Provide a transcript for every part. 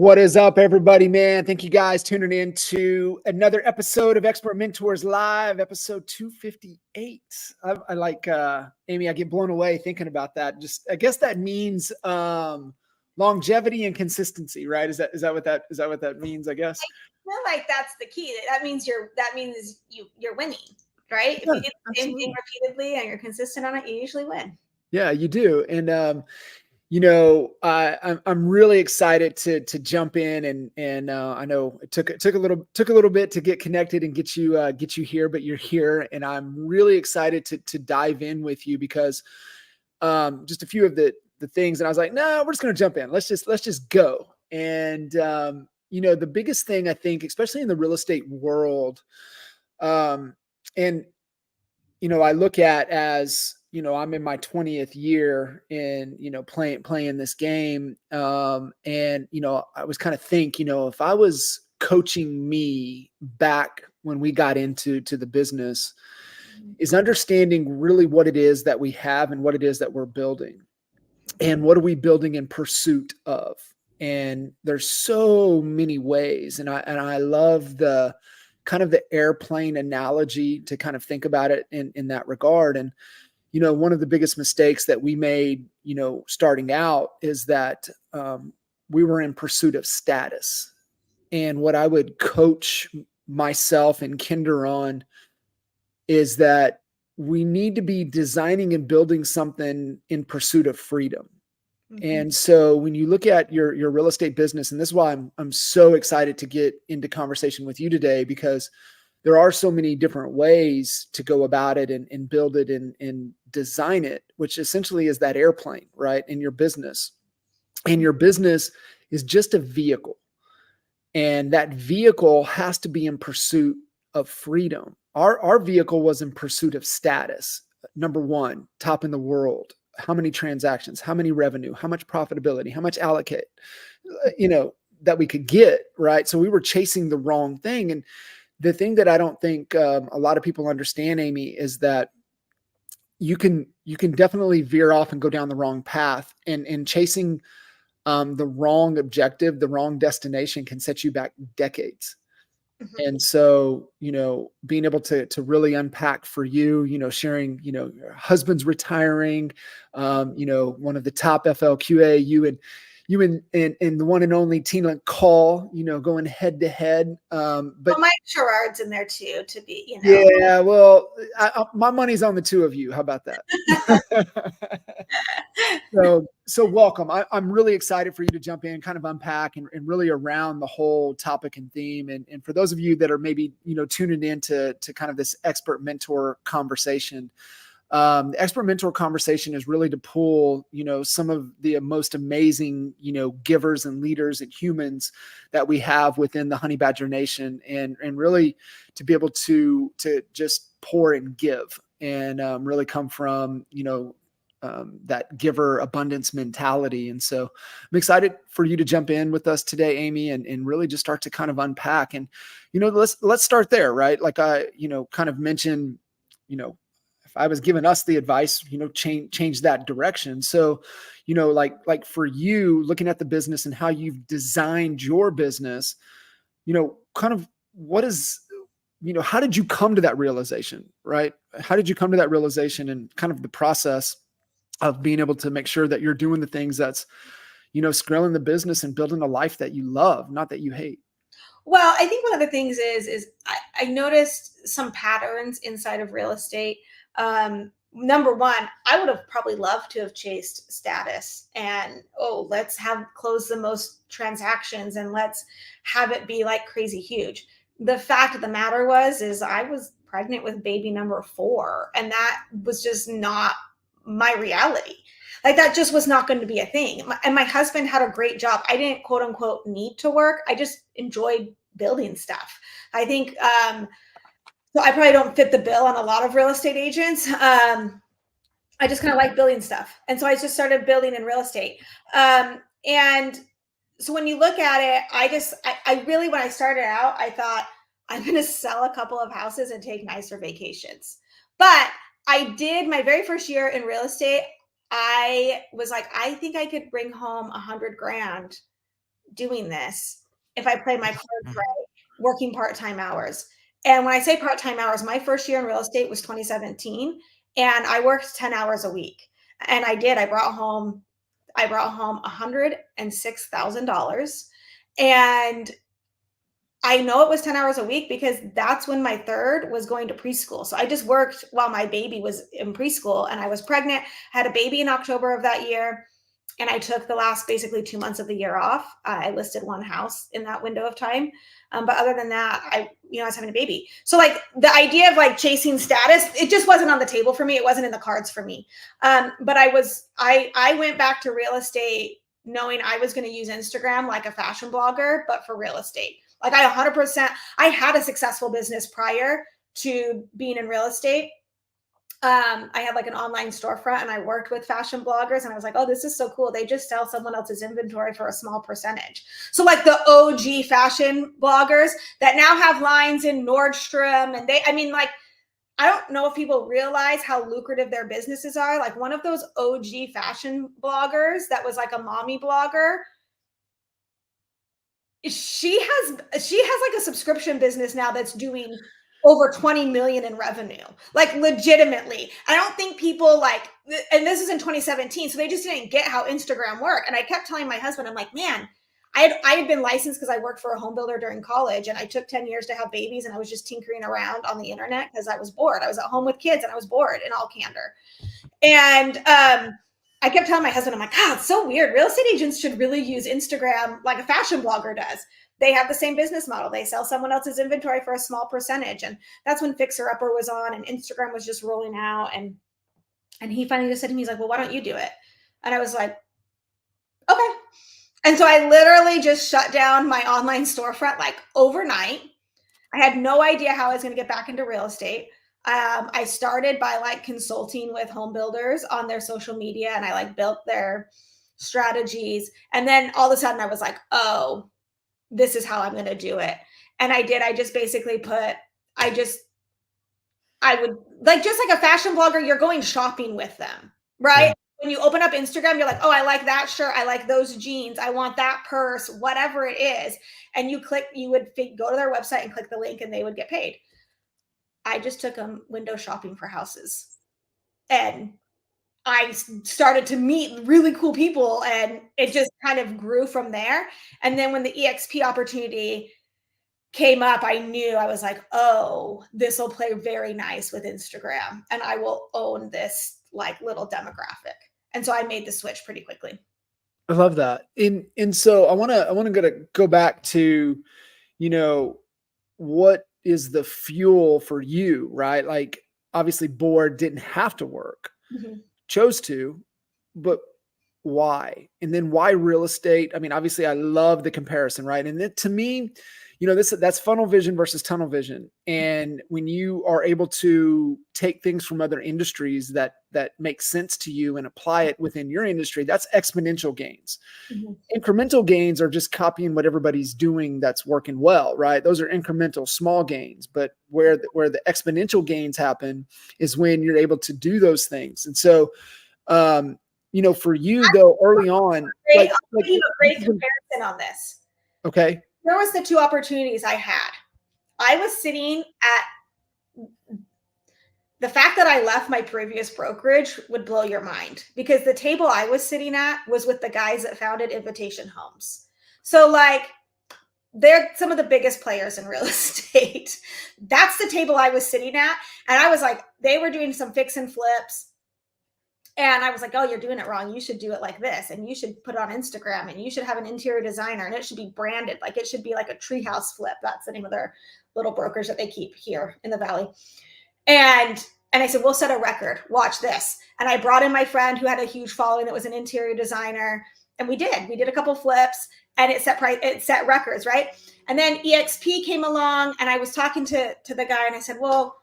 What is up, everybody, man? Thank you guys tuning in to another episode of Expert Mentors Live, episode 258. I like, Amy, I get blown away thinking about that. I guess that means longevity and consistency, right? Is that what that means, I guess? I feel like that's the key. That means you're winning, right? Yeah, if you do the same thing repeatedly and you're consistent on it, you usually win. Yeah, you do. And I'm really excited to jump in and I know it took a little bit to get connected and get you here, but you're here, and I'm really excited to dive in with you because just a few of the things, and I was like, no, we're just gonna jump in. Let's just go. And the biggest thing I think, especially in the real estate world, and I look at as I'm in my 20th year in, playing this game. And, I was kind of if I was coaching me back when we got into the business, is understanding really what it is that we have and what it is that we're building and what are we building in pursuit of. And there's so many ways. And I love the kind of the airplane analogy to kind of think about it in that regard. And, one of the biggest mistakes that we made, starting out is that we were in pursuit of status. And what I would coach myself and Kinder on is that we need to be designing and building something in pursuit of freedom. Mm-hmm. And so when you look at your real estate business, and this is why I'm so excited to get into conversation with you today, because there are so many different ways to go about it and build it and design it, which essentially is that airplane, right? In your business. And your business is just a vehicle. And that vehicle has to be in pursuit of freedom. Our vehicle was in pursuit of status. Number one, top in the world. How many transactions, how many revenue, how much profitability, how much allocate, that we could get, right? So we were chasing the wrong thing. And the thing that I don't think a lot of people understand, Amy, is that you can definitely veer off and go down the wrong path, and chasing the wrong objective, the wrong destination can set you back decades. Mm-hmm. And so, being able to really unpack for you, sharing, your husband's retiring, one of the top FLQA, you and the one and only Tina Call, going head to head. But Mike Sherrard's in there too, to be, Yeah, well, my money's on the two of you. How about that? So welcome. I'm really excited for you to jump in, kind of unpack and really around the whole topic and theme. And for those of you that are maybe, tuning in to kind of this expert mentor conversation, the expert mentor conversation is really to pull, some of the most amazing, givers and leaders and humans that we have within the Honey Badger Nation, and really to be able to just pour and give and really come from, that giver abundance mentality. And so I'm excited for you to jump in with us today, Amy, and really just start to kind of unpack. And, let's start there, right? Like I, kind of mentioned, if I was giving us the advice, change that direction. So, like for you, looking at the business and how you've designed your business, kind of what is, how did you come to that realization, right? How did you come to that realization and kind of the process of being able to make sure that you're doing the things that's, scaling the business and building a life that you love, not that you hate? Well, I think one of the things is I noticed some patterns inside of real estate. Number one, I would have probably loved to have chased status and, let's close the most transactions and let's have it be like crazy huge. The fact of the matter is I was pregnant with baby number 4, and that was just not my reality. Like that just was not going to be a thing. And my husband had a great job. I didn't quote unquote need to work. I just enjoyed building stuff. I think, so I probably don't fit the bill on a lot of real estate agents. I just kind of like building stuff. And so I just started building in real estate. And so when you look at it, I really, when I started out, I thought I'm going to sell a couple of houses and take nicer vacations. But I did my very first year in real estate. I was like, I think I could bring home $100,000 doing this if I play my cards right, working part-time hours. And when I say part-time hours, my first year in real estate was 2017, and I worked 10 hours a week. And I did. I brought home $106,000. And I know it was 10 hours a week because that's when my third was going to preschool. So I just worked while my baby was in preschool, and I was pregnant, had a baby in October of that year. And I took the last basically 2 months of the year off. I listed one house in that window of time. But other than that, I was having a baby. So like the idea of like chasing status, it just wasn't on the table for me. It wasn't in the cards for me. But I went back to real estate knowing I was going to use Instagram like a fashion blogger, but for real estate. Like I 100%, I had a successful business prior to being in real estate. I had like an online storefront, and I worked with fashion bloggers, and I was like, oh, this is so cool. They just sell someone else's inventory for a small percentage. So like the OG fashion bloggers that now have lines in Nordstrom, and I don't know if people realize how lucrative their businesses are. Like one of those OG fashion bloggers that was like a mommy blogger, she has like a subscription business now that's doing over 20 million in revenue, like legitimately. I don't think people like, and this is in 2017, so they just didn't get how Instagram worked. And I kept telling my husband, I'm like, man, I had been licensed because I worked for a home builder during college, and I took 10 years to have babies, and I was just tinkering around on the internet because I was bored. I was at home with kids and I was bored, in all candor. And I kept telling my husband, I'm like, God, it's so weird. Real estate agents should really use Instagram like a fashion blogger does. They have the same business model. They sell someone else's inventory for a small percentage. And that's when Fixer Upper was on and Instagram was just rolling out. And he finally just said to me, he's like, well, why don't you do it? And I was like, okay. And so I literally just shut down my online storefront like overnight. I had no idea how I was going to get back into real estate. I started by like consulting with home builders on their social media, and I like built their strategies. And then all of a sudden I was like, oh, this is how I'm going to do it. And I did. I just basically I would like, just like a fashion blogger, you're going shopping with them, right? Yeah. When you open up Instagram, you're like, oh, I like that shirt. I like those jeans. I want that purse, whatever it is. And you would go to their website and click the link, and they would get paid. I just took them window shopping for houses, and I started to meet really cool people, and it just kind of grew from there. And then when the EXP opportunity came up, I knew, I was like, oh, this will play very nice with Instagram, and I will own this like little demographic. And so I made the switch pretty quickly. I love that. And so I want to go back to, what is the fuel for you, right? Like obviously board didn't have to work, chose to, but why? And then why real estate? I mean, obviously I love the comparison, right? And then to me, that's funnel vision versus tunnel vision. And when you are able to take things from other industries that make sense to you and apply it within your industry, that's exponential gains. Incremental gains are just copying what everybody's doing that's working well, right? Those are incremental, small gains. But where the exponential gains happen is when you're able to do those things. And so, for you though, early on, I'll give you a great comparison on this. Okay. There was the two opportunities I had. I was sitting at the fact that I left my previous brokerage would blow your mind, because the table I was sitting at was with the guys that founded Invitation Homes. So like, they're some of the biggest players in real estate. That's the table I was sitting at. And I was like, they were doing some fix and flips. And I was like, oh, you're doing it wrong. You should do it like this. And you should put it on Instagram, and you should have an interior designer, and it should be branded. Like it should be like a treehouse flip. That's the name of their little brokerage that they keep here in the Valley. And I said, we'll set a record. Watch this. And I brought in my friend who had a huge following that was an interior designer. And we did a couple flips, and it set records, right? And then EXP came along, and I was talking to the guy, and I said, well,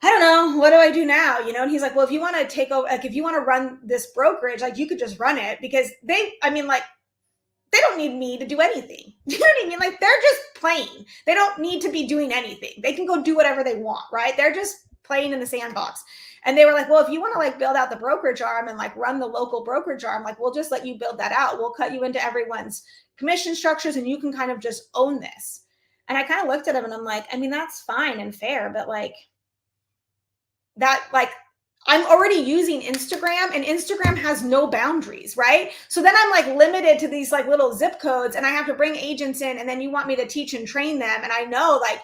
I don't know, what do I do now? And he's like, well, if you want to take over, like, if you want to run this brokerage, like you could just run it, because they don't need me to do anything. You know what I mean? Like they're just playing. They don't need to be doing anything. They can go do whatever they want, right? They're just playing in the sandbox. And they were like, well, if you want to like build out the brokerage arm and like run the local brokerage arm, like we'll just let you build that out. We'll cut you into everyone's commission structures and you can kind of just own this. And I kind of looked at him and I'm like, I mean, that's fine and fair, but like that, like, I'm already using Instagram and Instagram has no boundaries, right? So then I'm like limited to these like little zip codes and I have to bring agents in and then you want me to teach and train them. And I know like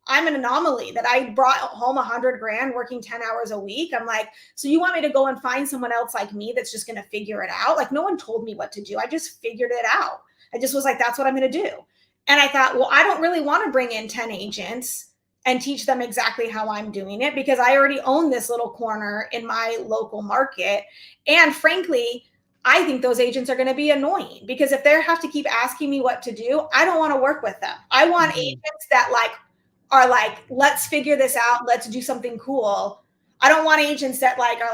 I'm an anomaly that I brought home 100 grand working 10 hours a week. I'm like, so you want me to go and find someone else like me that's just going to figure it out? Like no one told me what to do. I just figured it out. I just was like, that's what I'm going to do. And I thought, well, I don't really want to bring in 10 agents and teach them exactly how I'm doing it because I already own this little corner in my local market. And frankly, I think those agents are going to be annoying because if they have to keep asking me what to do, I don't want to work with them. I want agents that like are like, let's figure this out. Let's do something cool. I don't want agents that like are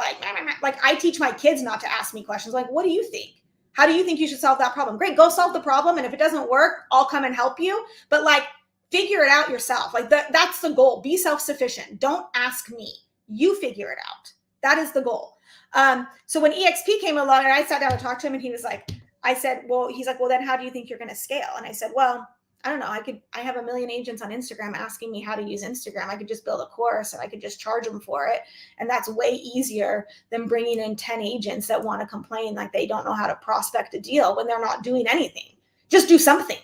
like I teach my kids not to ask me questions. Like, what do you think? How do you think you should solve that problem? Great, go solve the problem. And if it doesn't work, I'll come and help you. But like, figure it out yourself. Like that's the goal. Be self-sufficient. Don't ask me. You figure it out. That is the goal. So when EXP came along and I sat down and talked to him and he was like, I said, well, he's like, well, then how do you think you're going to scale? And I said, well, I don't know. I have 1 million agents on Instagram asking me how to use Instagram. I could just build a course and I could just charge them for it. And that's way easier than bringing in 10 agents that want to complain like they don't know how to prospect a deal when they're not doing anything. Just do something.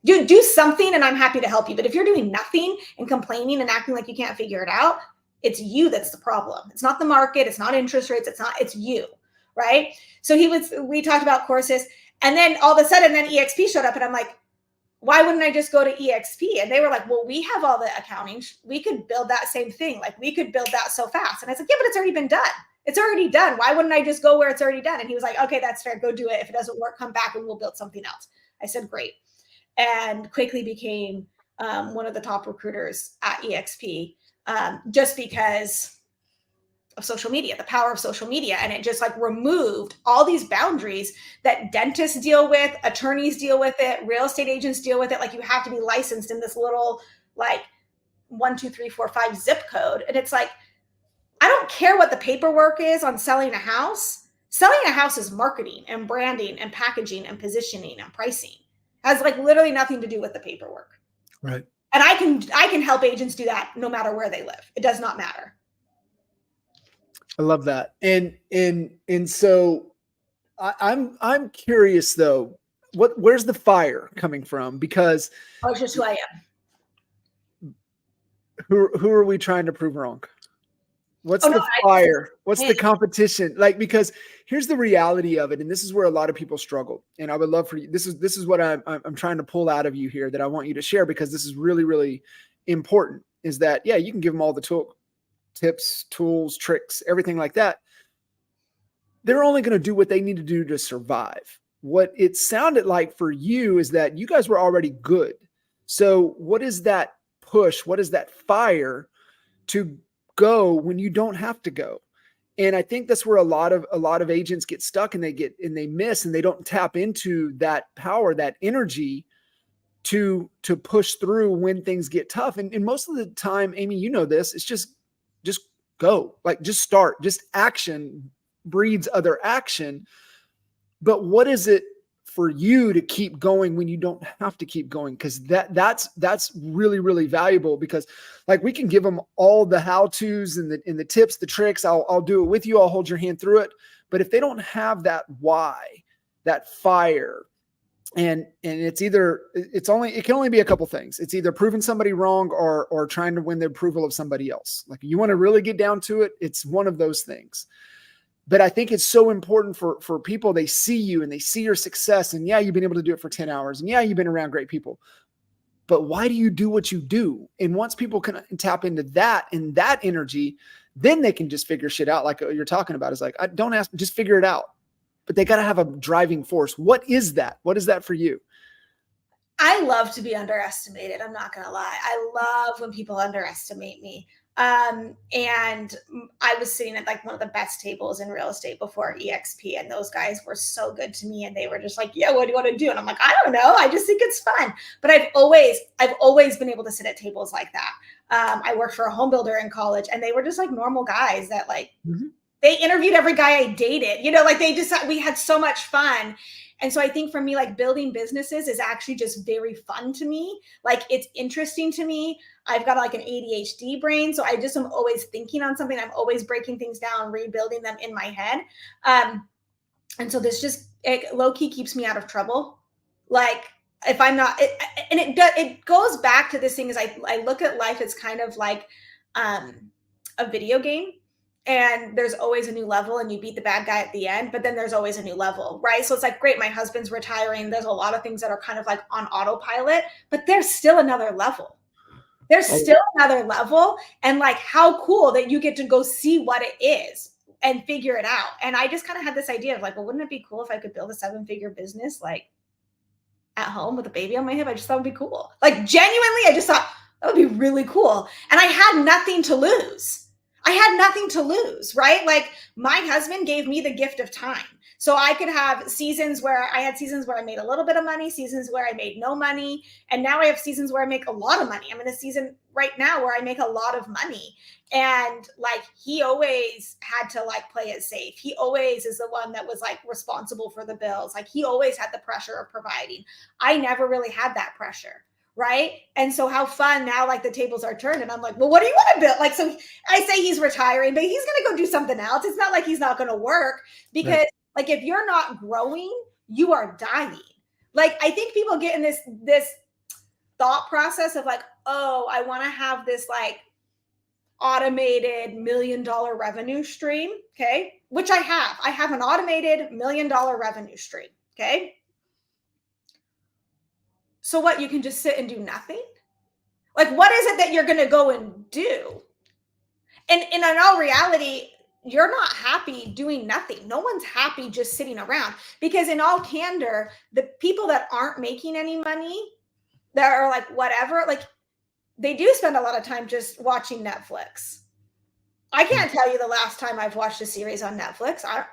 Do something and I'm happy to help you. But if you're doing nothing and complaining and acting like you can't figure it out, it's you that's the problem. It's not the market. It's not interest rates. It's you, right? So we talked about courses and then all of a sudden then EXP showed up and I'm like, why wouldn't I just go to EXP? And they were like, well, we have all the accounting. We could build that same thing. Like we could build that so fast. And I was like, yeah, but it's already been done. It's already done. Why wouldn't I just go where it's already done? And he was like, okay, that's fair. Go do it. If it doesn't work, come back and we'll build something else. I said, great. And quickly became one of the top recruiters at EXP just because of social media, the power of social media. And it just like removed all these boundaries that dentists deal with, attorneys deal with it, real estate agents deal with it. Like you have to be licensed in this little like 1, 2, 3, 4, 5 zip code. And it's like, I don't care what the paperwork is on selling a house. Selling a house is marketing and branding and packaging and positioning and pricing. Has like literally nothing to do with the paperwork. Right. And I can help agents do that no matter where they live. It does not matter. I love that. And so I'm curious though, where's the fire coming from? Because it's just who I am. Who are we trying to prove wrong? What's the fire? What's the competition? Like, because here's the reality of it. And this is where a lot of people struggle. And I would love for you. This is what I'm trying to pull out of you here that I want you to share, because this is really, really important, is that, yeah, you can give them all the tips, tools, tricks, everything like that. They're only going to do what they need to do to survive. What it sounded like for you is that you guys were already good. So what is that push? What is that fire to go when you don't have to go? And I think that's where a lot of agents get stuck and they miss, and they don't tap into that power, that energy to push through when things get tough. And most of the time, Amy, you know this, it's just go, like just start, just action breeds other action. But what is it for you to keep going when you don't have to keep going? Because that's really, really valuable, because like we can give them all the how-tos and the tips, the tricks. I'll do it with you. I'll hold your hand through it. But if they don't have that why, that fire, and it can only be a couple things. It's either proving somebody wrong or trying to win the approval of somebody else. Like you want to really get down to it, it's one of those things. But I think it's so important for people. They see you and they see your success, and yeah, you've been able to do it for 10 hours, and yeah, you've been around great people, but why do you do what you do? And once people can tap into that and that energy, then they can just figure shit out. Like you're talking about, is like, don't ask, just figure it out. But they got to have a driving force. What is that? What is that for you? I love to be underestimated. I'm not going to lie. I love when people underestimate me. And I was sitting at like one of the best tables in real estate before EXP, and those guys were so good to me, and they were just like, yeah, what do you want to do? And I'm like, I don't know, I just think it's fun. But I've always been able to sit at tables like that. I worked for a home builder in college, and they were just like normal guys that like, they interviewed every guy I dated, like we had so much fun. And so I think for me, like building businesses is actually just very fun to me. Like it's interesting to me. I've got like an ADHD brain. So I just am always thinking on something. I'm always breaking things down, rebuilding them in my head. And so this just low key keeps me out of trouble. Like if I'm not, it goes back to this thing is I look at life as kind of like a video game. And there's always a new level, and you beat the bad guy at the end, but then there's always a new level, right? So it's like, great, my husband's retiring. There's a lot of things that are kind of like on autopilot, but there's still another level. And like, how cool that you get to go see what it is and figure it out. And I just kind of had this idea of like, well, wouldn't it be cool if I could build a 7-figure business like at home with a baby on my hip? I just thought it would be cool. Like genuinely, I just thought that would be really cool. And I had nothing to lose. Right? Like my husband gave me the gift of time. So I could have seasons where I made a little bit of money, seasons where I made no money. And now I have seasons where I make a lot of money. I'm in a season right now where I make a lot of money. And like, he always had to like play it safe. He always is the one that was like responsible for the bills. Like he always had the pressure of providing. I never really had that pressure. Right. And so how fun now, like the tables are turned and I'm like, well, what do you want to build? Like, so I say he's retiring, but he's going to go do something else. It's not like he's not going to work because like, if you're not growing, you are dying. Like, I think people get in this thought process of like, oh, I want to have this like automated $1 million revenue stream. Okay. Which I have an automated $1 million revenue stream. Okay. So what, you can just sit and do nothing? Like, what is it that you're going to go and do? And in all reality, you're not happy doing nothing. No one's happy just sitting around, because in all candor, the people that aren't making any money, that are like, whatever, like they do spend a lot of time just watching Netflix. I can't tell you the last time I've watched a series on Netflix. Like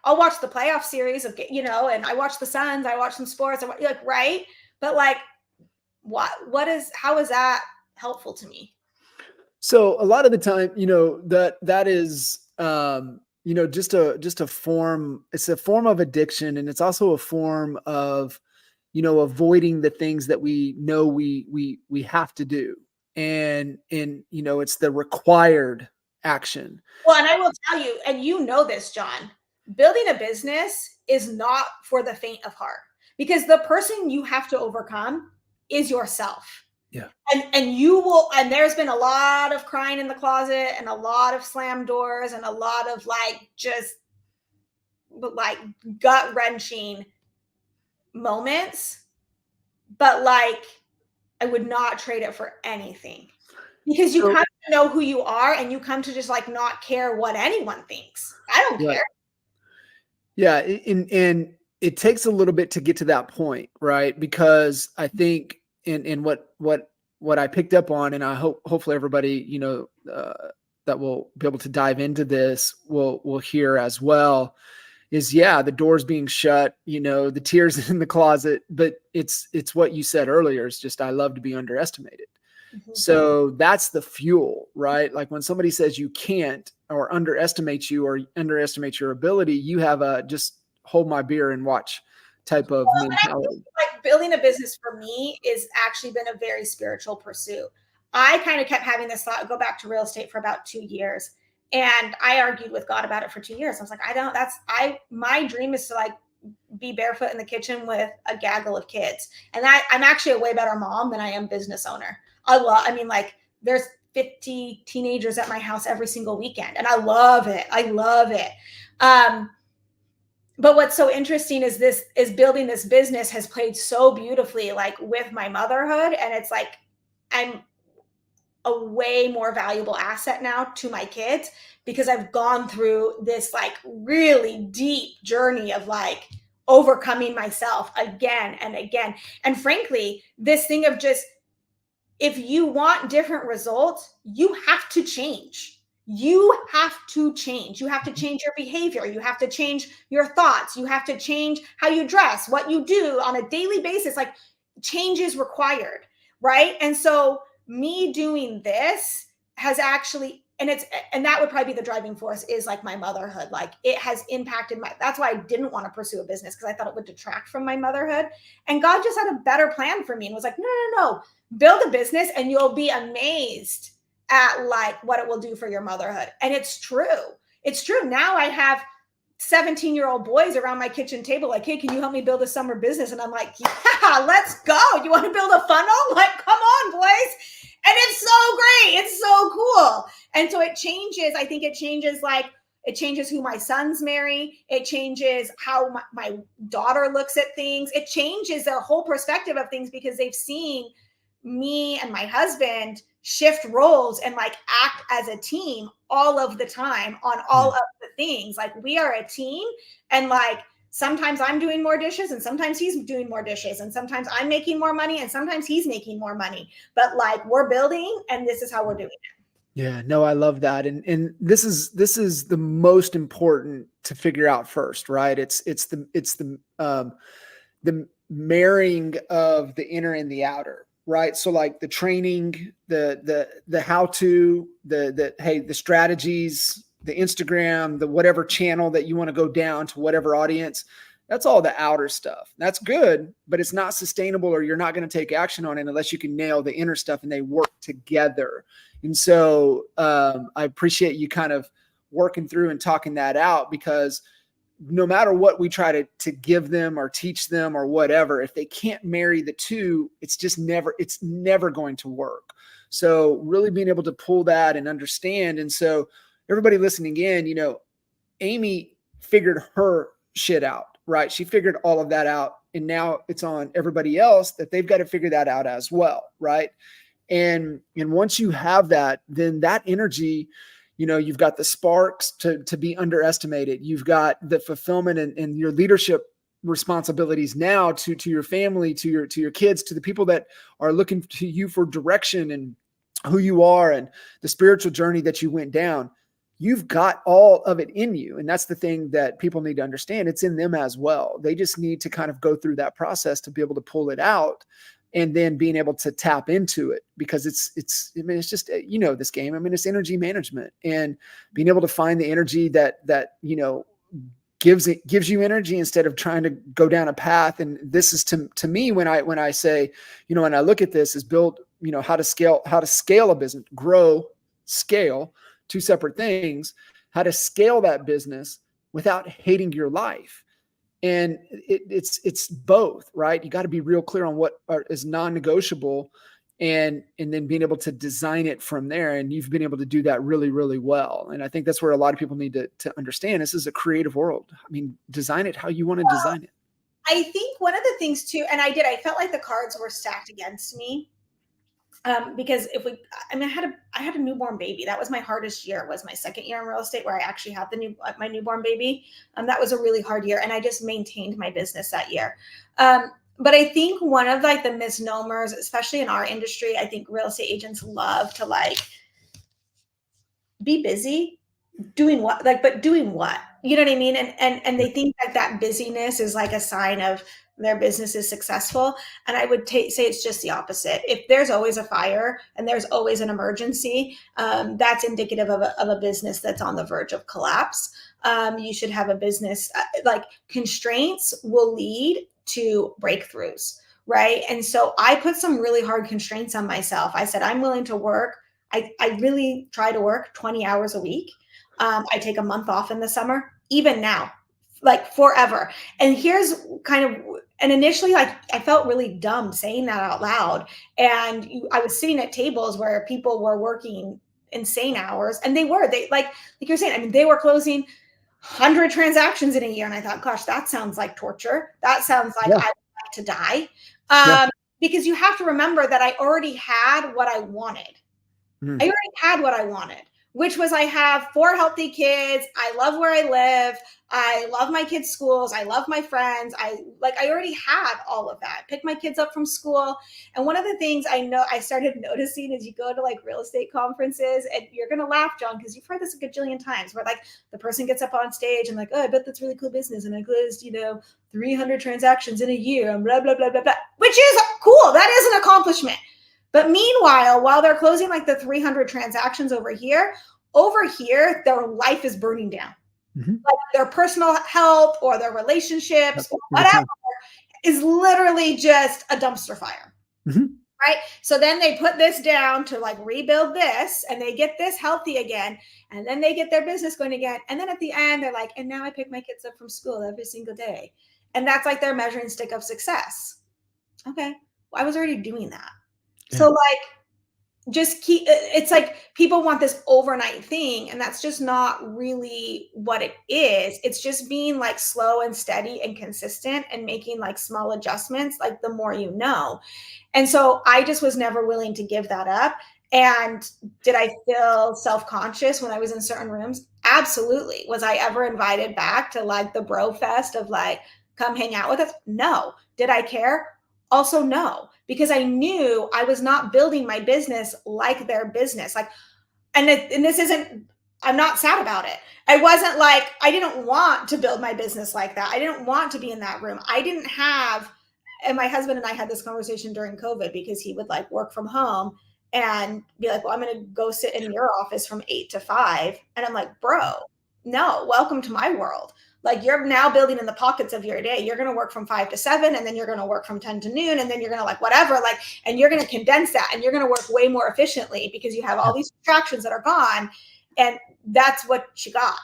I'll watch the playoff series of, and I watch the Suns, I watch some sports, like, right. But like, how is that helpful to me? So a lot of the time, that is, just a form, it's a form of addiction. And it's also a form of, avoiding the things that we know we have to do. And it's the required action. Well, and I will tell you, and this, John, building a business is not for the faint of heart, because the person you have to overcome is yourself. Yeah. And there's been a lot of crying in the closet and a lot of slam doors and a lot of like, just like gut wrenching moments. But like, I would not trade it for anything, because you come to know who you are, and you come to just like not care what anyone thinks. I don't care. Yeah. And it takes a little bit to get to that point, right? Because I think in what I picked up on, and I hopefully everybody, that will be able to dive into this will hear as well, is the doors being shut, the tears in the closet, but it's what you said earlier. It's just, I love to be underestimated. Mm-hmm. So that's the fuel, right? Like when somebody says you can't, or underestimate you, or underestimate your ability, you have a just hold my beer and watch type of mentality. Like building a business for me is actually been a very spiritual pursuit. I kind of kept having this thought, go back to real estate for about 2 years. And I argued with God about it for 2 years. I was like, my dream is to like be barefoot in the kitchen with a gaggle of kids. And I'm actually a way better mom than I am business owner. There's 50 teenagers at my house every single weekend, and I love it. But what's so interesting is building this business has played so beautifully, like with my motherhood. And it's like, I'm a way more valuable asset now to my kids, because I've gone through this like really deep journey of like overcoming myself again and again. And frankly, this thing of just if you want different results, you have to change. You have to change. You have to change your behavior. You have to change your thoughts. You have to change how you dress, what you do on a daily basis. Like, change is required, right? And so me doing this has actually, and that would probably be the driving force, is like my motherhood. Like, it has impacted that's why I didn't want to pursue a business, because I thought it would detract from my motherhood. And God just had a better plan for me and was like, no, no, no, build a business and you'll be amazed at like what it will do for your motherhood. And it's true. It's true. Now I have 17-year-old boys around my kitchen table like, hey, can you help me build a summer business? And I'm like, yeah, let's go. You want to build a funnel? Like, come on, boys. And it's so great. It's so cool. And so it changes. I think it changes, like, it changes who my sons marry. It changes how my daughter looks at things. It changes their whole perspective of things, because they've seen me and my husband shift roles and like act as a team all of the time on all of the things. Like, we are a team, and like sometimes I'm doing more dishes and sometimes he's doing more dishes, and sometimes I'm making more money and sometimes he's making more money, but like, we're building, and this is how we're doing it. Yeah, no, I love that. And this is the most important to figure out first, right? It's the marrying of the inner and the outer, right? So like the training, the how to, the strategies, the Instagram, the whatever channel that you want to go down to, whatever audience, that's all the outer stuff. That's good, but it's not sustainable, or you're not going to take action on it unless you can nail the inner stuff and they work together. And so I appreciate you kind of working through and talking that out, because no matter what we try to give them or teach them or whatever, if they can't marry the two, it's never going to work. So really being able to pull that and understand. And so everybody listening in, Amy figured her shit out, right? She figured all of that out. And now it's on everybody else that they've got to figure that out as well, right? And once you have that, then that energy, you've got the sparks to be underestimated. You've got the fulfillment and your leadership responsibilities now to your family, to your kids, to the people that are looking to you for direction and who you are and the spiritual journey that you went down. You've got all of it in you. And that's the thing that people need to understand. It's in them as well. They just need to kind of go through that process to be able to pull it out, and then being able to tap into it, because it's just, this game. It's energy management, and being able to find the energy that gives you energy instead of trying to go down a path. And this is to me, when I say, when I look at this, is build, how to scale a business, grow, scale, two separate things, how to scale that business without hating your life. And it's both, right? You got to be real clear on what is non-negotiable, and then being able to design it from there. And you've been able to do that really, really well. And I think that's where a lot of people need to understand. This is a creative world. Design it how you want to design it. I think one of the things too, and I felt like the cards were stacked against me. Because I had a newborn baby. That was my hardest year. Was my second year in real estate, where I actually had my newborn baby. That was a really hard year, and I just maintained my business that year. But I think one of like the misnomers, especially in our industry, I think real estate agents love to like be busy doing what, but doing what, you know what I mean? And they think that busyness is like a sign of their business is successful. And I would say it's just the opposite. If there's always a fire and there's always an emergency, that's indicative of a business that's on the verge of collapse. You should have a business like constraints will lead to breakthroughs, right? And so I put some really hard constraints on myself. I said, I'm willing to work. I really try to work 20 hours a week. I take a month off in the summer, even now, like forever. And here's and initially, like, I felt really dumb saying that out loud. And I was sitting at tables where people were working insane hours, and they like you're saying, they were closing 100 transactions in a year. And I thought, gosh, that sounds like torture. That sounds like I would like to die. Because you have to remember that I already had what I wanted. I already had what I wanted. which was I have 4 healthy kids. I love where I live. I love my kids' schools. I love my friends. I already had all of that. Pick my kids up from school. And one of the things I started noticing is you go to like real estate conferences, and you're going to laugh, John, because you've heard this a gajillion times, where like the person gets up on stage and like, oh, I bet that's really cool business. And I closed, 300 transactions in a year and blah, blah, blah, blah, blah, which is cool. That is an accomplishment. But meanwhile, while they're closing like the 300 transactions over here, their life is burning down. Mm-hmm. Like their personal health or their relationships or whatever is literally just a dumpster fire. Mm-hmm. Right? So then they put this down to like rebuild this, and they get this healthy again, and then they get their business going again. And then at the end, they're like, and now I pick my kids up from school every single day. And that's like their measuring stick of success. Okay. Well, I was already doing that. Yeah. So like, it's like people want this overnight thing, and that's just not really what it is. It's just being like slow and steady and consistent and making like small adjustments, like the more you know. And so I just was never willing to give that up. And did I feel self-conscious when I was in certain rooms? Absolutely. Was I ever invited back to like the bro fest of like, come hang out with us? No. Did I care? Also, no, because I knew I was not building my business like their business. Like, and this isn't, I'm not sad about it. I wasn't like, I didn't want to build my business like that. I didn't want to be in that room. I didn't have, and my husband and I had this conversation during COVID, because he would like work from home and be like, well, I'm going to go sit in your office from 8 to 5. And I'm like, bro, no, welcome to my world. Like, you're now building in the pockets of your day. You're going to work from 5 to 7, and then you're going to work from 10 to noon, and then you're going to like whatever, like, and you're going to condense that, and you're going to work way more efficiently because you have all these distractions that are gone. And that's what you got.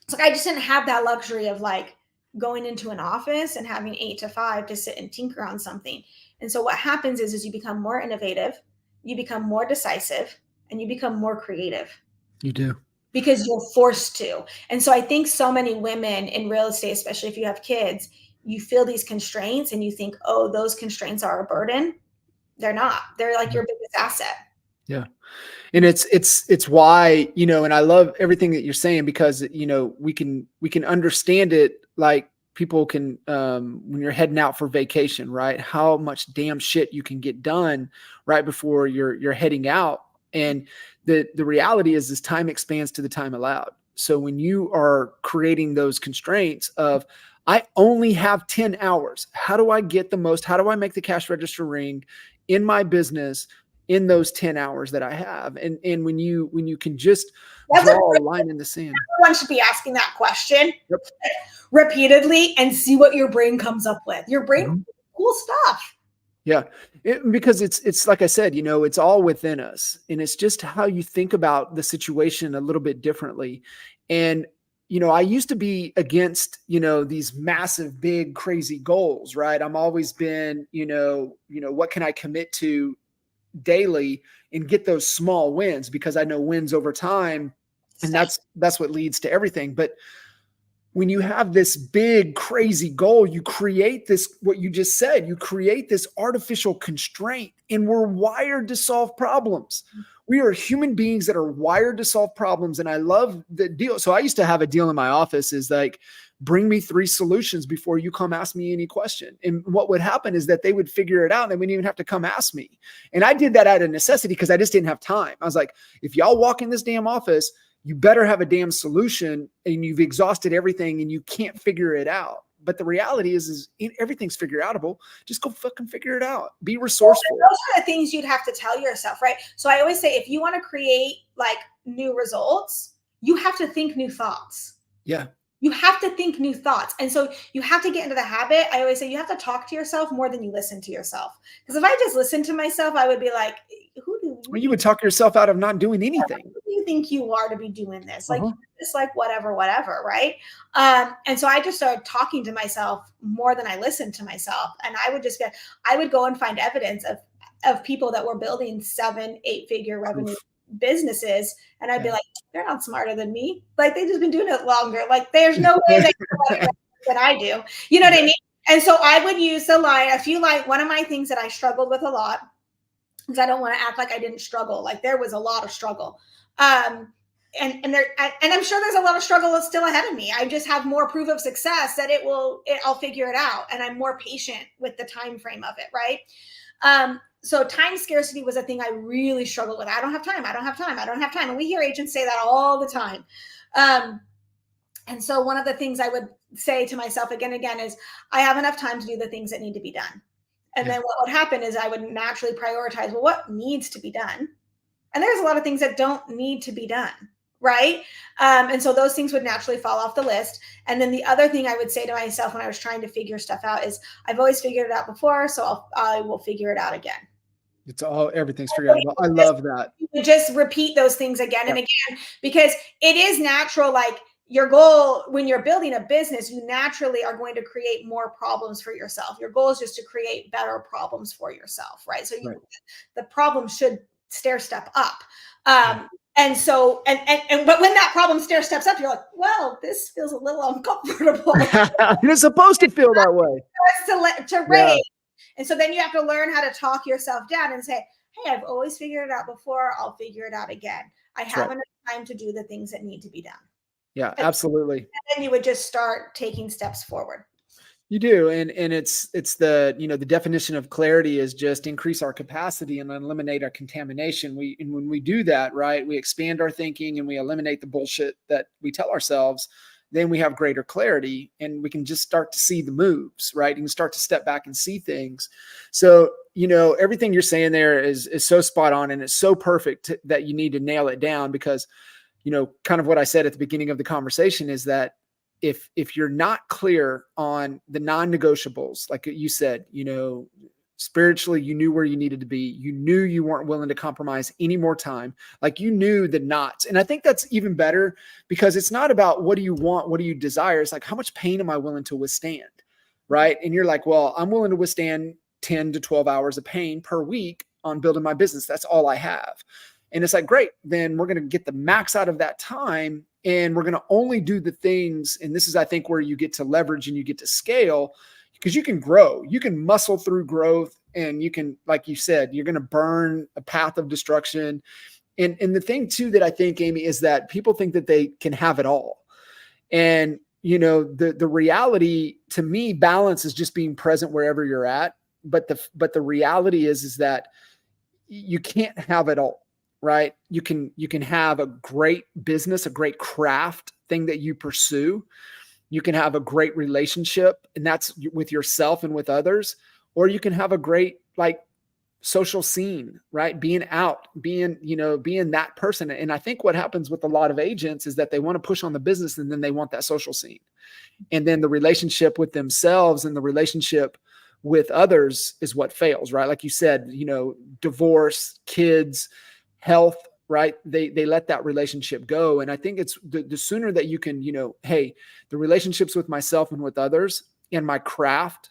So I just didn't have that luxury of like going into an office and having 8 to 5 to sit and tinker on something. And so what happens is you become more innovative, you become more decisive, and you become more creative. You do. Because you're forced to. And so I think so many women in real estate, especially if you have kids, you feel these constraints and you think, oh, those constraints are a burden. They're not. They're like your biggest asset. Yeah. And it's why, and I love everything that you're saying, because, we can understand it. Like people can, when you're heading out for vacation, right? How much damn shit you can get done right before you're heading out. And the reality is this time expands to the time allowed. So when you are creating those constraints of, I only have 10 hours, how do I get the most, how do I make the cash register ring in my business in those 10 hours that I have? And when you can just draw a line in the sand. Everyone should be asking that question repeatedly and see what your brain comes up with. Your brain, cool stuff. Yeah, because it's like I said, it's all within us, and it's just how you think about the situation a little bit differently. And, I used to be against, these massive, big, crazy goals, right? I'm always been, what can I commit to daily and get those small wins, because I know wins over time, and that's what leads to everything. But when you have this big, crazy goal, you create this, what you just said, you create this artificial constraint, and we're wired to solve problems. We are human beings that are wired to solve problems. And I love the deal. So I used to have a deal in my office is like, bring me 3 solutions before you come ask me any question. And what would happen is that they would figure it out and they wouldn't even have to come ask me. And I did that out of necessity because I just didn't have time. I was like, if y'all walk in this damn office, you better have a damn solution, and you've exhausted everything and you can't figure it out. But the reality is everything's figure outable. Just go fucking figure it out. Be resourceful. Well, those are the things you'd have to tell yourself, right? So I always say, if you want to create like new results, you have to think new thoughts. Yeah. You have to think new thoughts. And so you have to get into the habit. I always say you have to talk to yourself more than you listen to yourself. Because if I just listened to myself, I would be like, you would talk yourself out of not doing anything. Who do you think you are to be doing this? Like, it's like whatever, right? And so I just started talking to myself more than I listened to myself. And I would go and find evidence of people that were building 7-8 figure revenue businesses, and I'd be like, they're not smarter than me. Like, they've just been doing it longer. Like, there's no way they can do it than I do. You know what I mean? And so I would use one of my things that I struggled with a lot because I don't want to act like I didn't struggle. Like there was a lot of struggle. Um, and I'm sure there's a lot of struggle still ahead of me. I just have more proof of success that I'll figure it out. And I'm more patient with the time frame of it. Right. So time scarcity was a thing I really struggled with. I don't have time. I don't have time. I don't have time. And we hear agents say that all the time. And so one of the things I would say to myself again and again is I have enough time to do the things that need to be done. And then what would happen is I would naturally prioritize, well, what needs to be done? And there's a lot of things that don't need to be done, right? And so those things would naturally fall off the list. And then the other thing I would say to myself when I was trying to figure stuff out is I've always figured it out before, so I will figure it out again. Everything's figured out. I love that. You just repeat those things again and again, because it is natural. Like your goal when you're building a business, you naturally are going to create more problems for yourself. Your goal is just to create better problems for yourself, right? So the problem should stair step up. And so, but when that problem stair steps up, you're like, well, this feels a little uncomfortable. You're supposed to feel that way. To raise. And so then you have to learn how to talk yourself down and say, hey, I've always figured it out before. I'll figure it out again. I have enough time to do the things that need to be done. Yeah, absolutely. And then you would just start taking steps forward. You do. And it's the, the definition of clarity is just increase our capacity and eliminate our contamination. And when we do that, right, we expand our thinking and we eliminate the bullshit that we tell ourselves, then we have greater clarity and we can just start to see the moves, right? You can start to step back and see things. So, everything you're saying there is so spot on, and it's so perfect that you need to nail it down, because kind of what I said at the beginning of the conversation is that if you're not clear on the non-negotiables, like you said, spiritually, you knew where you needed to be. You knew you weren't willing to compromise any more time. Like you knew the knots. And I think that's even better, because it's not about what do you want? What do you desire? It's like, how much pain am I willing to withstand? Right. And you're like, well, I'm willing to withstand 10 to 12 hours of pain per week on building my business. That's all I have. And it's like, great, then we're going to get the max out of that time. And we're going to only do the things. And this is, I think, where you get to leverage and you get to scale, because you can grow, you can muscle through growth, and you can, like you said, you're going to burn a path of destruction. And the thing too, that I think, Amy, is that people think that they can have it all. And, the reality to me, balance is just being present wherever you're at. But the reality is that you can't have it all. Right. You can have a great business, a great craft thing that you pursue. You can have a great relationship, and that's with yourself and with others, or you can have a great social scene, right? Being out, being that person. And I think what happens with a lot of agents is that they want to push on the business, and then they want that social scene. And then the relationship with themselves and the relationship with others is what fails, right? Like you said, divorce, kids, health, right? They let that relationship go. And I think it's the sooner that you can, hey, the relationships with myself and with others and my craft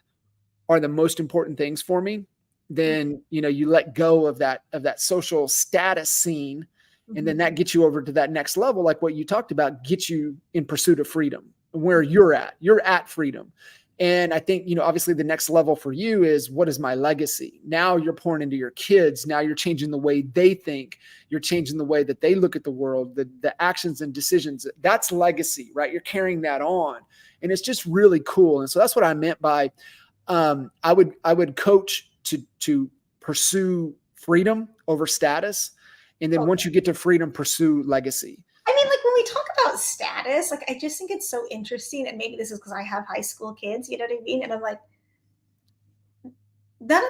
are the most important things for me, then, you let go of that social status scene. And then that gets you over to that next level. Like what you talked about, gets you in pursuit of freedom, where you're at freedom. And I think, obviously the next level for you is, what is my legacy? Now you're pouring into your kids. Now you're changing the way they think. You're changing the way that they look at the world, the actions and decisions. That's legacy, right? You're carrying that on. And it's just really cool. And so that's what I meant by, I would coach to pursue freedom over status. And then once you get to freedom, pursue legacy. I mean, like when we talk about status, like I just think it's so interesting, and maybe this is because I have high school kids, you know what I mean? And I'm like, that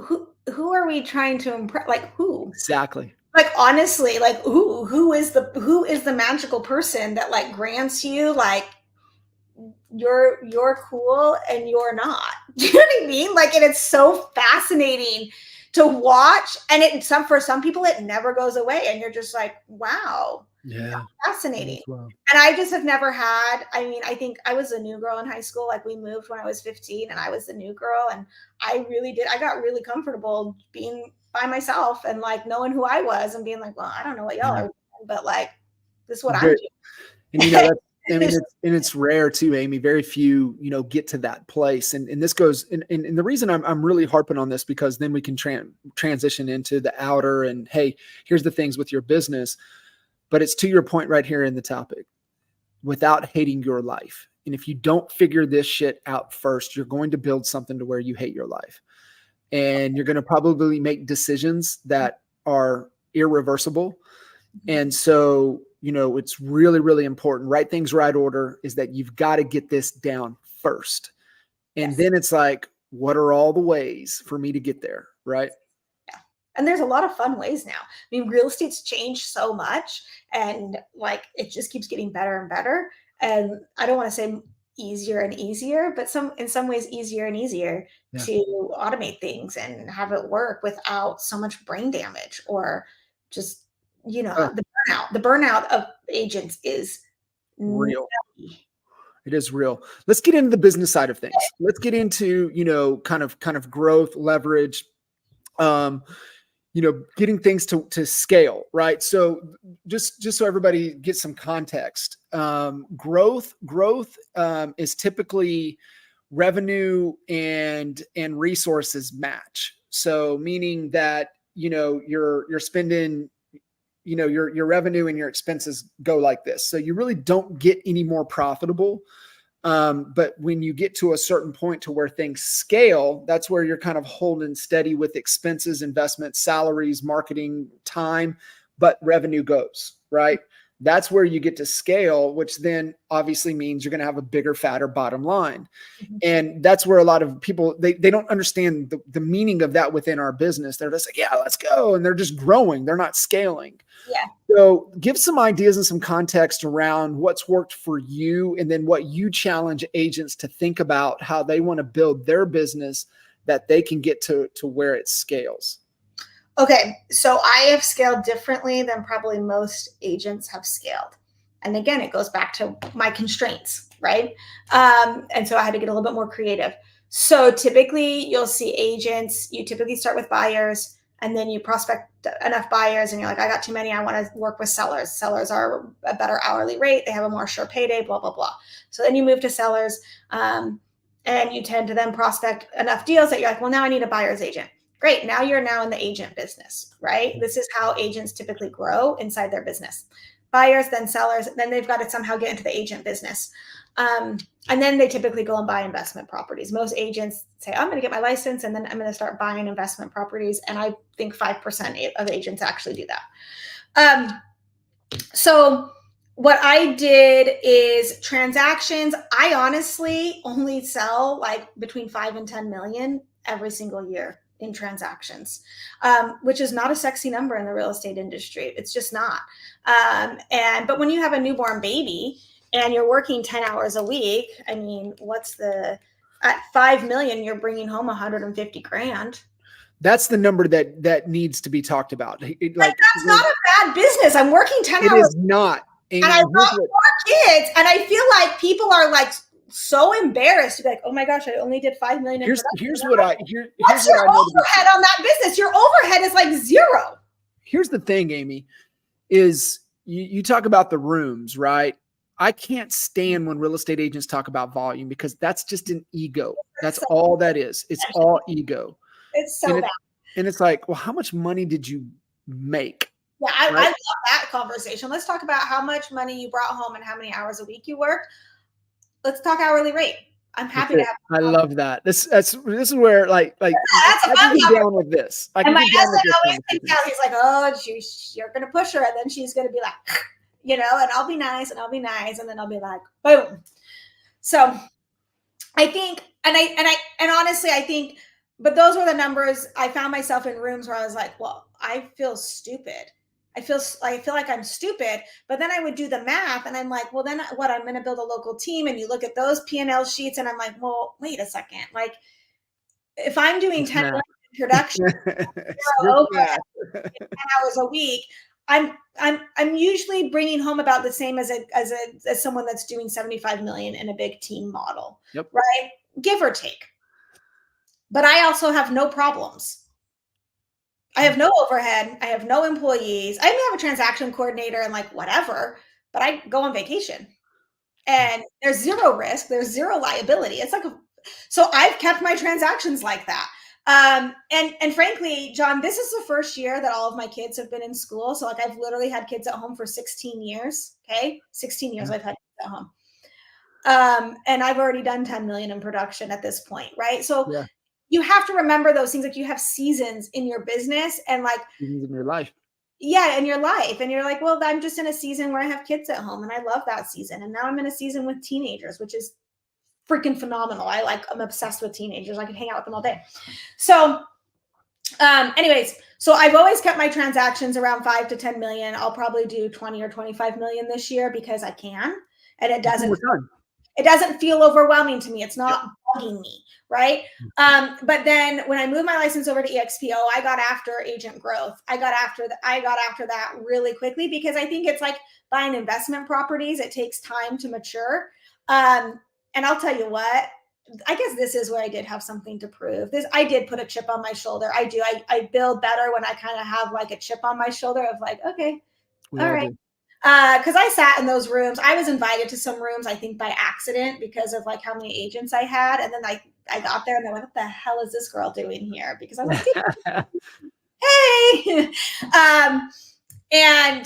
who are we trying to impress? Like who? Exactly. Like honestly, like who is the magical person that like grants you like you're cool and you're not? Do you know what I mean? Like, and it's so fascinating to watch, and for some people it never goes away, and you're just like, wow. Yeah. Fascinating. Wow. And I just have never had, I think I was a new girl in high school. Like we moved when I was 15 and I was the new girl. And I got really comfortable being by myself and like knowing who I was and being like, well, I don't know what y'all are doing, but like, this is what I'm doing. And I mean, it's rare too, Amy. Very few, get to that place. And this goes, and the reason I'm really harping on this, because then we can transition into the outer and, hey, here's the things with your business. But it's to your point right here in the topic, without hating your life. And if you don't figure this shit out first, you're going to build something to where you hate your life. And you're going to probably make decisions that are irreversible. And so, it's really, really important. Right things, right order is that you've got to get this down first. And then it's like, what are all the ways for me to get there? Right. Yeah. And there's a lot of fun ways now. I mean, real estate's changed so much, and like it just keeps getting better and better. And I don't want to say easier and easier, but in some ways easier and easier to automate things and have it work without so much brain damage or just, the burnout of agents is real. It is real. Let's get into the business side of things. Let's get into, kind of growth, leverage, getting things to scale, right? So just so everybody gets some context, growth is typically revenue and resources match. So meaning that, you're spending, your revenue and your expenses go like this. So you really don't get any more profitable. But when you get to a certain point to where things scale, that's where you're kind of holding steady with expenses, investments, salaries, marketing, time, but revenue goes, right? That's where you get to scale, which then obviously means you're going to have a bigger, fatter bottom line. And that's where a lot of people, they don't understand the meaning of that within our business. They're just like, yeah, let's go. And they're just growing. They're not scaling. Yeah. So give some ideas and some context around what's worked for you, and then what you challenge agents to think about how they want to build their business that they can get to where it scales. Okay, so I have scaled differently than probably most agents have scaled. And again, it goes back to my constraints, right? And so I had to get a little bit more creative. So typically you'll see agents, you typically start with buyers, and then you prospect enough buyers and you're like, I got too many. I want to work with sellers. Sellers are a better hourly rate. They have a more sure payday, blah, blah, blah. So then you move to sellers, and you tend to then prospect enough deals that you're like, well, now I need a buyer's agent. Great. Now you're now in the agent business, right? This is how agents typically grow inside their business. Buyers, then sellers, then they've got to somehow get into the agent business. And then they typically go and buy investment properties. Most agents say, I'm going to get my license and then I'm going to start buying investment properties. And I think 5% of agents actually do that. So what I did is transactions. I honestly only sell like between 5 and 10 million every single year in transactions, which is not a sexy number in the real estate industry. It's just not. But when you have a newborn baby and you're working 10 hours a week, I mean, at 5 million, you're bringing home 150 grand. That's the number that needs to be talked about. That's not a bad business. I'm working 10 hours. It is not. And I got 4 kids, and I feel like people are like so embarrassed to be like, oh my gosh, I only did 5 million. Here's what I what's your overhead on that business? Your overhead is like zero. Here's the thing, Amy, is you talk about the rooms, right? I can't stand when real estate agents talk about volume, because that's just an ego. That's all that is. It's all ego. It's so bad. And it's like, well, how much money did you make? Yeah, I love that conversation. Let's talk about how much money you brought home and how many hours a week you worked. Let's talk hourly rate. I'm happy to have. I love that. This is where like I can get down with this. And my husband always thinks out. He's like, oh, you're gonna push her, and then she's gonna be like, and I'll be nice, and then I'll be like, boom. So I think, and honestly, I think, but those were the numbers. I found myself in rooms where I was like, well, I feel stupid. I feel like I'm stupid, but then I would do the math and I'm like, well, then what? I'm going to build a local team. And you look at those P&L sheets and I'm like, well, wait a second. Like if I'm doing 10 production, 10 hours a week, I'm usually bringing home about the same as someone that's doing 75 million in a big team model, right? Give or take. But I also have no problems. I have no overhead. I have no employees. I may have a transaction coordinator and like whatever, but I go on vacation and there's zero risk, there's zero liability. It's like so I've kept my transactions like that. And frankly, John, this is the first year that all of my kids have been in school. So like I've literally had kids at home for 16 years. Okay. 16 years I've had kids at home. And I've already done 10 million in production at this point. Right. So you have to remember those things. Like you have seasons in your business and like seasons in your life. Yeah, in your life. And you're like, well, I'm just in a season where I have kids at home and I love that season. And now I'm in a season with teenagers, which is freaking phenomenal. I'm obsessed with teenagers. I can hang out with them all day. So anyways, so I've always kept my transactions around 5 to 10 million. I'll probably do 20 or 25 million this year because I can. And it doesn't feel overwhelming to me. It's not bugging me, right? But then when I moved my license over to EXPO, I got after agent growth. I got after that really quickly because I think it's like buying investment properties. It takes time to mature. And I'll tell you what, I guess this is where I did have something to prove. I did put a chip on my shoulder. I do. I build better when I kind of have like a chip on my shoulder of like, okay, all right. Because I sat in those rooms. I was invited to some rooms, I think by accident because of like how many agents I had. And then I got there and I went, what the hell is this girl doing here? Because I was like, hey.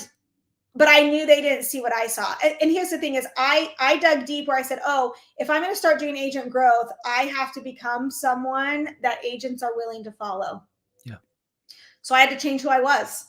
But I knew they didn't see what I saw. And here's the thing is I dug deep where I said, oh, if I'm going to start doing agent growth, I have to become someone that agents are willing to follow. Yeah. So I had to change who I was.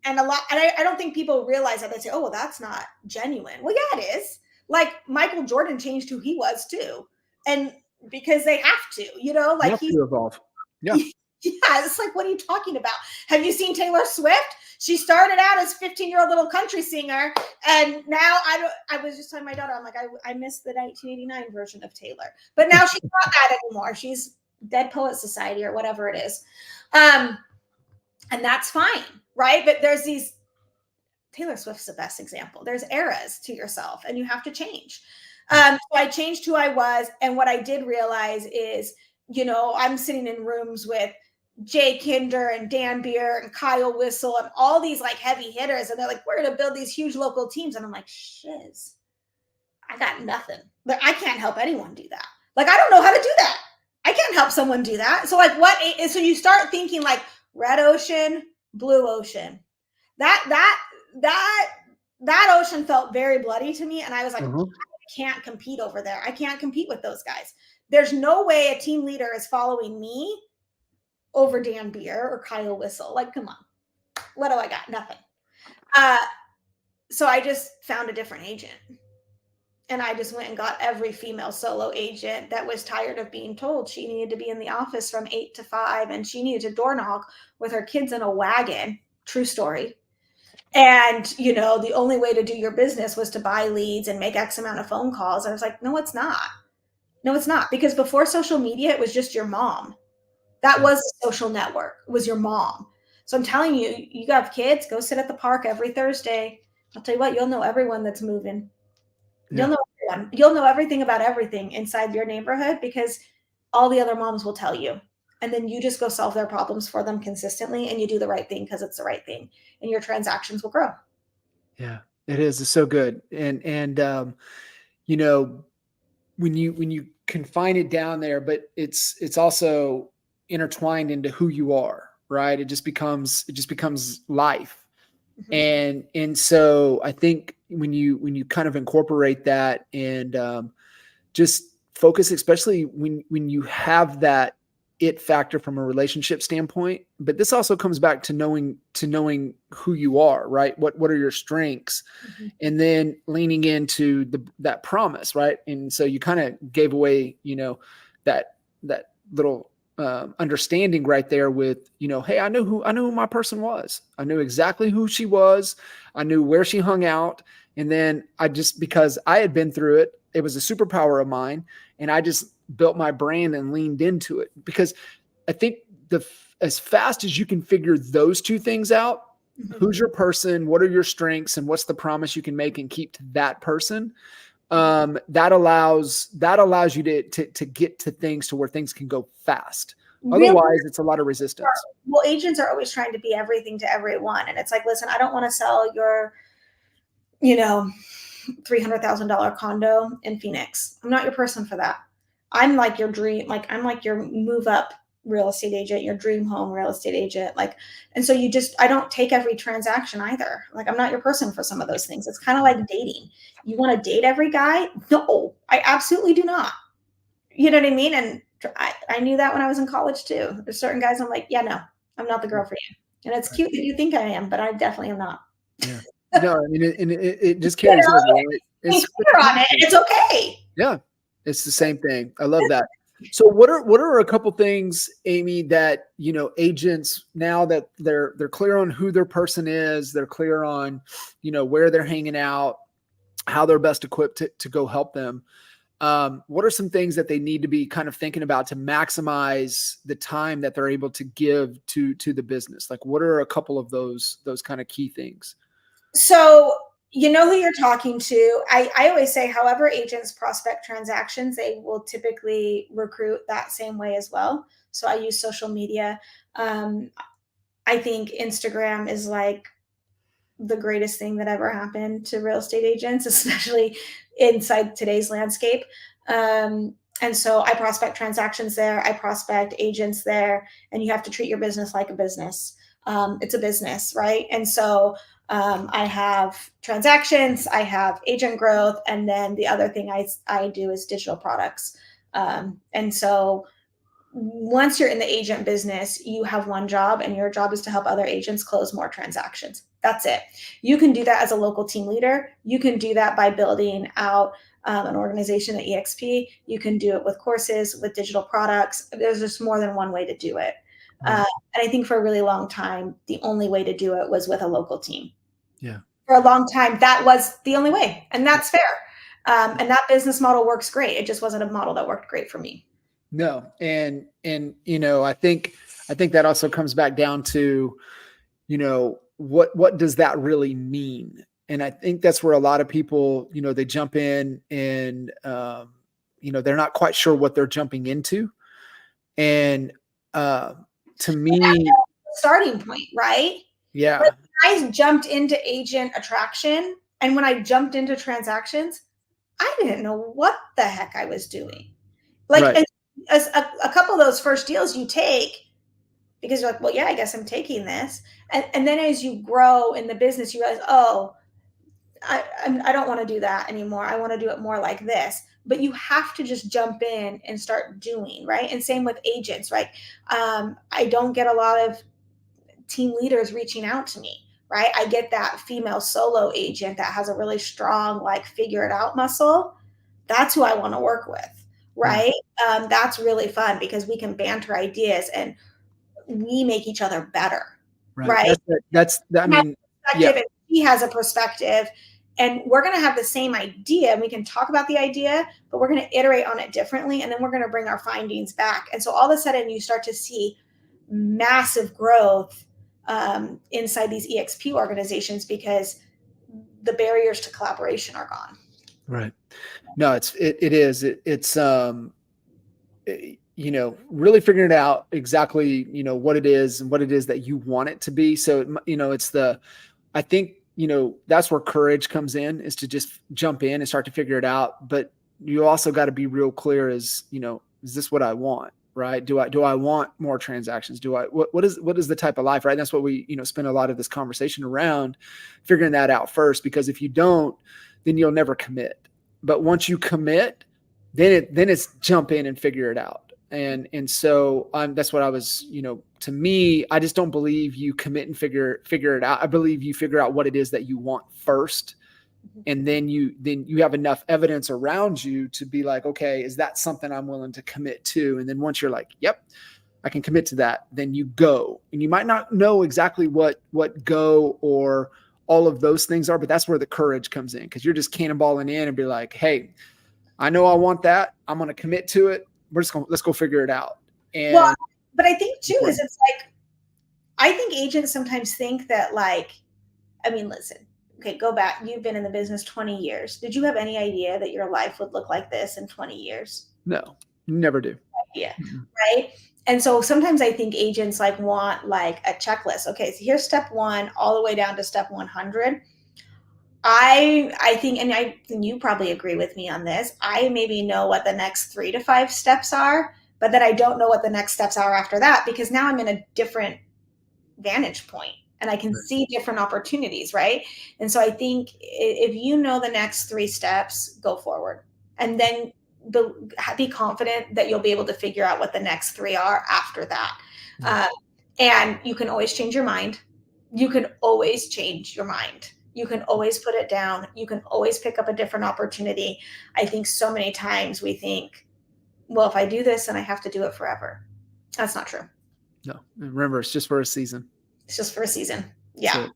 And I don't think people realize that. They say, oh, well, that's not genuine. Well, yeah, it is. Like Michael Jordan changed who he was too. And because they have to, like he's to evolve. Yeah. Yeah. It's like, what are you talking about? Have you seen Taylor Swift? She started out as 15-year-old little country singer. And now I was just telling my daughter, I'm like, I miss the 1989 version of Taylor, but now she's not that anymore. She's Dead Poets Society or whatever it is. And that's fine. Right. But there's Taylor Swift's the best example. There's eras to yourself and you have to change. So I changed who I was. And what I did realize is, I'm sitting in rooms with Jay Kinder and Dan Beer and Kyle Whistle and all these like heavy hitters. And they're like, we're going to build these huge local teams. And I'm like, shiz, I got nothing. But I can't help anyone do that. Like, I don't know how to do that. I can't help someone do that. So like so you start thinking like red ocean, blue ocean. That ocean felt very bloody to me. And I was like, I can't compete over there. I can't compete with those guys. There's no way a team leader is following me over Dan Beer or Kyle Whistle. Like, come on. What do I got? Nothing. So I just found a different agent. And I just went and got every female solo agent that was tired of being told she needed to be in the office from 8 to 5 and she needed to door knock with her kids in a wagon. True story. And, the only way to do your business was to buy leads and make X amount of phone calls. I was like, no, it's not. No, it's not. Because before social media, it was just your mom. That was a social network. It was your mom. So I'm telling you, you got kids, go sit at the park every Thursday. I'll tell you what, you'll know everyone that's moving. You'll know everyone. You'll know everything about everything inside your neighborhood because all the other moms will tell you. And then you just go solve their problems for them consistently and you do the right thing because it's the right thing and your transactions will grow. Yeah, it is. It's so good. And when you confine it down there, but it's also intertwined into who you are, right? It just becomes life. Mm-hmm. And so I think when you kind of incorporate that and just focus, especially when you have that it factor from a relationship standpoint, but this also comes back to knowing who you are, right? What are your strengths, and then leaning into that promise, right? And so you kind of gave away, that little understanding right there with, hey, I knew who my person was. I knew exactly who she was. I knew where she hung out. And then because I had been through it, it was a superpower of mine. And I just built my brand and leaned into it because I think as fast as you can figure those two things out, who's your person, what are your strengths, and what's the promise you can make and keep to that person, that allows you to get to things to where things can go fast. Otherwise, it's a lot of resistance. Well, agents are always trying to be everything to everyone. And it's like, listen, I don't want to sell your, $300,000 condo in Phoenix. I'm not your person for that. I'm like your dream, like I'm like your move up real estate agent, your dream home real estate agent. Like, and so I don't take every transaction either. Like, I'm not your person for some of those things. It's kind of like dating. You want to date every guy? No, I absolutely do not. You know what I mean? And I knew that when I was in college too. There's certain guys I'm like, yeah, no, I'm not the girl for you. And it's cute that you think I am, but I definitely am not. Yeah. No, I mean, it just carries over. Right? It's clear on it. It's okay. Yeah. It's the same thing. I love that. So what are a couple things, Amy, that, agents, now that they're clear on who their person is, they're clear on, where they're hanging out, how they're best equipped to go help them. What are some things that they need to be kind of thinking about to maximize the time that they're able to give to the business? Like, what are a couple of those kind of key things? So you know who you're talking to. I always say, however agents prospect transactions, they will typically recruit that same way as well. So I use social media. I think Instagram is like the greatest thing that ever happened to real estate agents, especially inside today's landscape. And so I prospect transactions there. I prospect agents there, and you have to treat your business like a business. It's a business, right? And so I have transactions, I have agent growth, and then the other thing I do is digital products. And so once you're in the agent business, you have one job, and your job is to help other agents close more transactions. That's it. You can do that as a local team leader. You can do that by building out an organization at EXP. You can do it with courses, with digital products. There's just more than one way to do it. And I think for a really long time, the only way to do it was with a local team. Yeah. For a long time, that was the only way, and that's fair. And that business model works great. It just wasn't a model that worked great for me. No. And, I think that also comes back down to, what does that really mean? And I think that's where a lot of people, they jump in and, they're not quite sure what they're jumping into. And, to me, starting point, right? Yeah. But I jumped into agent attraction, and when I jumped into transactions, I didn't know what the heck I was doing. Like, Right. a couple of those first deals you take because you're like, well, yeah, I guess I'm taking this. And then as you grow in the business, you realize, oh, I don't want to do that anymore. I want to do it more like this. But you have to just jump in and start doing, right? And same with agents, right? I don't get a lot of team leaders reaching out to me, right? I get that female solo agent that has a really strong, like, figure it out muscle. That's who I want to work with, right? That's really fun because we can banter ideas and we make each other better, right? I mean, yeah. And he has a perspective, and we're going to have the same idea, and we can talk about the idea, but we're going to iterate on it differently, and then we're going to bring our findings back. And so all of a sudden you start to see massive growth inside these EXP organizations because the barriers to collaboration are gone. Right. No, it's really figuring it out exactly, what it is and what it is that you want it to be. So, I think, that's where courage comes in, is to just jump in and start to figure it out. But you also got to be real clear is this what I want? Right. Do I want more transactions? What is the type of life? Right. And that's what we, spend a lot of this conversation around, figuring that out first, because if you don't, then you'll never commit. But once you commit, then it's jump in and figure it out. And so that's what I was, to me, I just don't believe you commit and figure it out. I believe you figure out what it is that you want first. And then you have enough evidence around you to be like, okay, is that something I'm willing to commit to? And then once you're like, yep, I can commit to that, then you go. And you might not know exactly what go or all of those things are, but that's where the courage comes in, because you're just cannonballing in and be like, hey, I know I want that. I'm going to commit to it. Let's go figure it out. And well, but I think too, is it's like, I think agents sometimes think that, like, I mean, listen, okay, go back. You've been in the business 20 years. Did you have any idea that your life would look like this in 20 years? No, never do. Yeah. Right. And so sometimes I think agents want like a checklist. Okay, so here's step 1 all the way down to step 100. I think, and you probably agree with me on this. I maybe know what the next 3 to 5 steps are, but then I don't know what the next steps are after that, because now I'm in a different vantage point and I can see different opportunities, right? And so I think if you know the next 3 steps, go forward. And then be confident that you'll be able to figure out what the next 3 are after that. Yeah. And you can always change your mind. You can always change your mind. You can always put it down. You can always pick up a different opportunity. I think so many times we think, well, if I do this, then I have to do it forever. That's not true. No, remember, it's just for a season. It's just for a season. Yeah.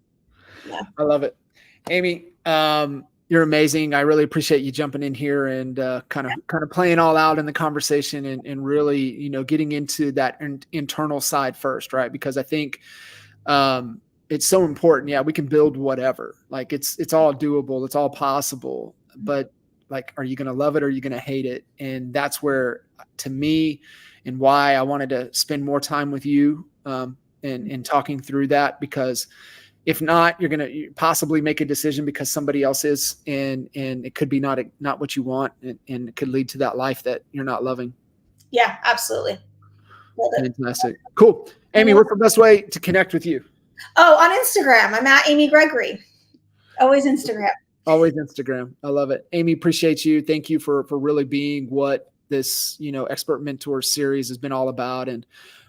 Yeah. I love it. Amy, you're amazing. I really appreciate you jumping in here and kind of playing all out in the conversation and really, you know, getting into that internal side first, right? Because I think it's so important. Yeah, we can build whatever. Like it's all doable. It's all possible. But like, are you going to love it or are you going to hate it? And that's where, to me, and why I wanted to spend more time with you and talking through that, because if not, you're going to possibly make a decision because somebody else is, and it could be not what you want, and it could lead to that life that you're not loving. Yeah, absolutely. Fantastic. Cool. Amy, what's the best way to connect with you? Oh, on Instagram. I'm at Amy Gregory. Always Instagram. Always Instagram. I love it. Amy, appreciate you. Thank you for really being what this, you know, Expert Mentor series has been all about, and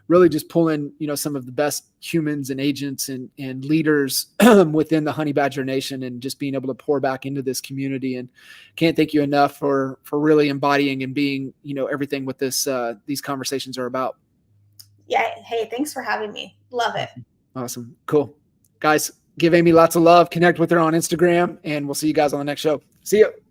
really just pulling, you know, some of the best humans and agents and leaders within the Honey Badger Nation, and just being able to pour back into this community. And can't thank you enough for really embodying and being, you know, everything what this these conversations are about. Yeah. Hey, thanks for having me. Love it. Awesome. Cool. Guys, give Amy lots of love. Connect with her on Instagram, and we'll see you guys on the next show. See you.